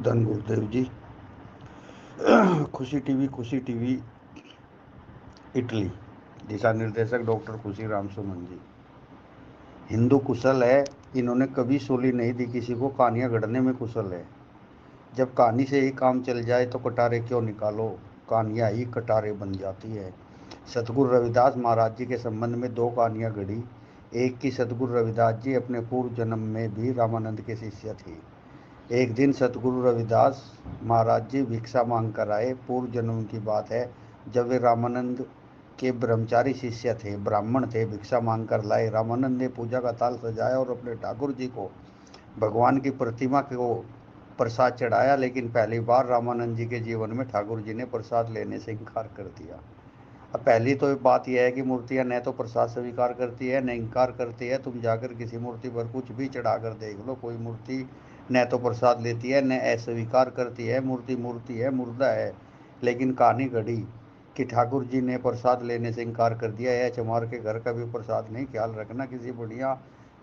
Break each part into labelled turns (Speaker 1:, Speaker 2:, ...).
Speaker 1: धन गुरुदेव जी। खुशी TV Italy. दिशा निर्देशक डॉक्टर खुशी राम सुमन जी। हिंदू कुशल है, इन्होंने कभी सूली नहीं दी किसी को, कहानियाँ गढ़ने में कुशल है। जब कहानी से ही काम चल जाए तो कटारे क्यों निकालो, कहानियाँ ही कटारे बन जाती है। सतगुरु रविदास महाराज जी के संबंध में दो कहानियाँ गढ़ी। एक की सतगुरु रविदास जी अपने पूर्व जन्म में भी रामानंद के शिष्य थे। एक दिन सतगुरु रविदास महाराज जी भिक्षा मांग कर आए। पूर्व जन्म की बात है, जब वे रामानंद के ब्रह्मचारी शिष्य थे, ब्राह्मण थे, भिक्षा मांग कर लाए। रामानंद ने पूजा का थाल सजाया और अपने ठाकुर जी को भगवान की प्रतिमा को प्रसाद चढ़ाया। लेकिन पहली बार रामानंद जी के जीवन में ठाकुर जी ने प्रसाद लेने से इनकार कर दिया। अब पहली तो बात यह है कि मूर्तियाँ न तो प्रसाद स्वीकार करती है न इनकार करती है। तुम जाकर किसी मूर्ति पर कुछ भी चढ़ा कर देख लो, कोई मूर्ति न तो प्रसाद लेती है न अस्वीकार करती है। मूर्ति है, मुर्दा है। लेकिन कहानी घड़ी कि ठाकुर जी ने प्रसाद लेने से इनकार कर दिया है। चमार के घर का भी प्रसाद नहीं। ख्याल रखना, किसी बढ़िया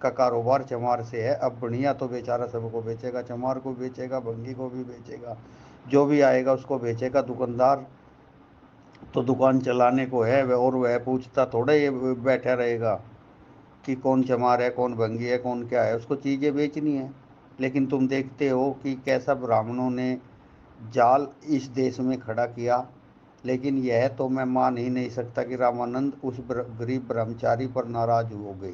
Speaker 1: का कारोबार चमार से है। अब बढ़िया तो बेचारा सबको बेचेगा, चमार को बेचेगा, भंगी को भी बेचेगा, जो भी आएगा उसको बेचेगा। दुकानदार तो दुकान चलाने को है, और वह पूछता थोड़े ये बैठा रहेगा कि कौन चमार है, कौन भंगी है, कौन क्या है। उसको चीज़ें बेचनी है। लेकिन तुम देखते हो कि कैसा ब्राह्मणों ने जाल इस देश में खड़ा किया। लेकिन यह तो मैं मान ही नहीं सकता कि रामानंद उस गरीब ब्रह्मचारी पर नाराज हो गए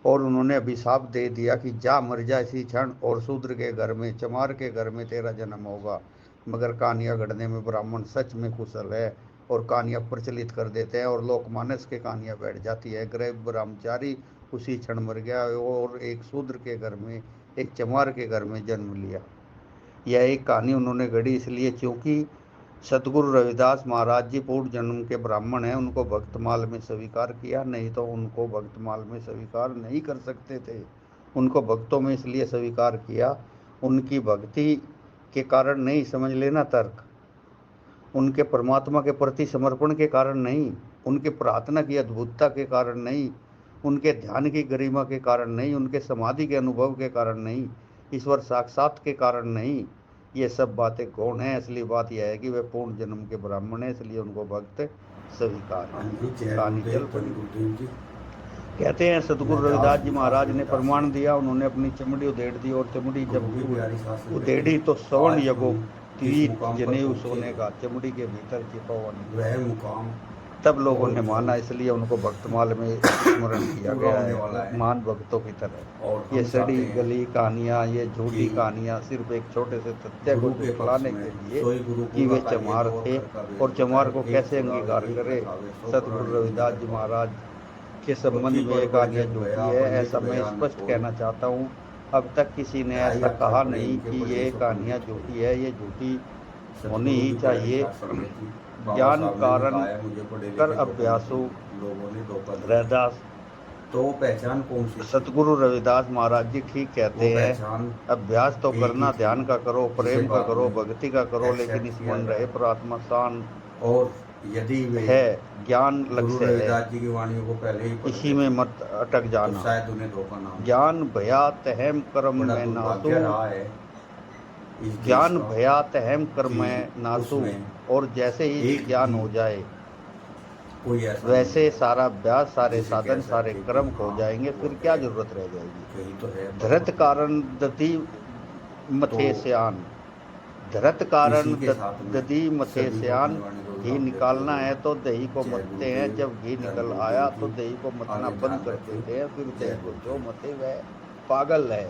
Speaker 1: और उन्होंने अभिशाप दे दिया कि जा मर जा इसी क्षण, और शूद्र के घर में, चमार के घर में तेरा जन्म होगा। मगर कहानियाँ गढ़ने में ब्राह्मण सच में कुशल है और कहानियाँ प्रचलित कर देते हैं और लोकमानस के कहानियाँ बैठ जाती है। गरीब ब्रह्मचारी उसी क्षण मर गया और एक शूद्र के घर में, एक चमार के घर में जन्म लिया। यह एक कहानी उन्होंने गढ़ी इसलिए क्योंकि सतगुरु रविदास महाराज जी पूर्व जन्म के ब्राह्मण हैं, उनको भक्तमाल में स्वीकार किया, नहीं तो उनको भक्तमाल में स्वीकार नहीं कर सकते थे। उनको भक्तों में इसलिए स्वीकार किया, उनकी भक्ति के कारण नहीं, समझ लेना तर्क, उनके परमात्मा के प्रति समर्पण के कारण नहीं, उनके प्रार्थना की अद्भुतता के कारण नहीं, उनके ध्यान की गरिमा के कारण नहीं, उनके समाधि के अनुभव के कारण नहीं, ईश्वर साक्षात के कारण नहीं। ये सब बातें कौन है? असली बात यह है कि वे पूर्ण जन्म के ब्राह्मण हैं, इसलिए उनको भक्त स्वीकार कहानी चल पड़ी। कहते हैं सतगुरु रविदास जी महाराज ने प्रमाण दिया, उन्होंने अपनी चमड़ी उधेड़ दी और चमड़ी जब उधेड़ी तो सवन यगो 3 जनेऊ सोने का चमड़ी के भीतर छिपा हुआ वह मुकाम। तब लोगों ने माना, इसलिए उनको भक्तमाल में स्मरण किया गया है महान भक्तों की तरह। ये सड़ी गली कहानियाँ, ये झूठी कहानियाँ सिर्फ एक छोटे से तथ्य को दिखलाने के लिए कि वे चमार थे और चमार को कैसे अंगीकार करे। सतगुरु रविदास जी महाराज के संबंध में ये कहानियाँ झूठी है, ऐसा मैं स्पष्ट कहना चाहता हूँ। अब तक किसी ने ऐसा कहा नहीं कि ये कहानियाँ झूठी है। ये झूठी होनी ही चाहिए। ज्ञान कारण कर अभ्यासु रविदास तो पहचान कौन सी? सतगुरु रविदास महाराज जी ठीक कहते हैं, अभ्यास तो करना, ध्यान का करो, प्रेम का करो, भक्ति का करो, लेकिन इसमें रहे प्रार्थना शांत और यदि है ज्ञान लक्ष्य है, इसी में मत अटक जाना। ज्ञान भयात अहम कर्म में नासु, ज्ञान भयात अहम कर्म में नासु, और जैसे ही ज्ञान हो जाए वैसे सारा अभ्यास, सारे साधन, सारे कर्म हो जाएंगे, फिर क्या जरूरत रह जाएगी। धरत कारण दधी मथे स्यान, धरत कारण दधी मथे स्यान। घी निकालना है तो दही को मथते हैं, जब घी निकल आया तो दही को मथना बंद कर देते हैं, फिर दही को जो मथे वह पागल है।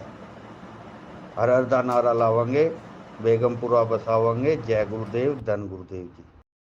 Speaker 1: हर हर दा नारा लावांगे, बेगमपुरा बसावांगे। जय गुरुदेव, धन गुरुदेव जी।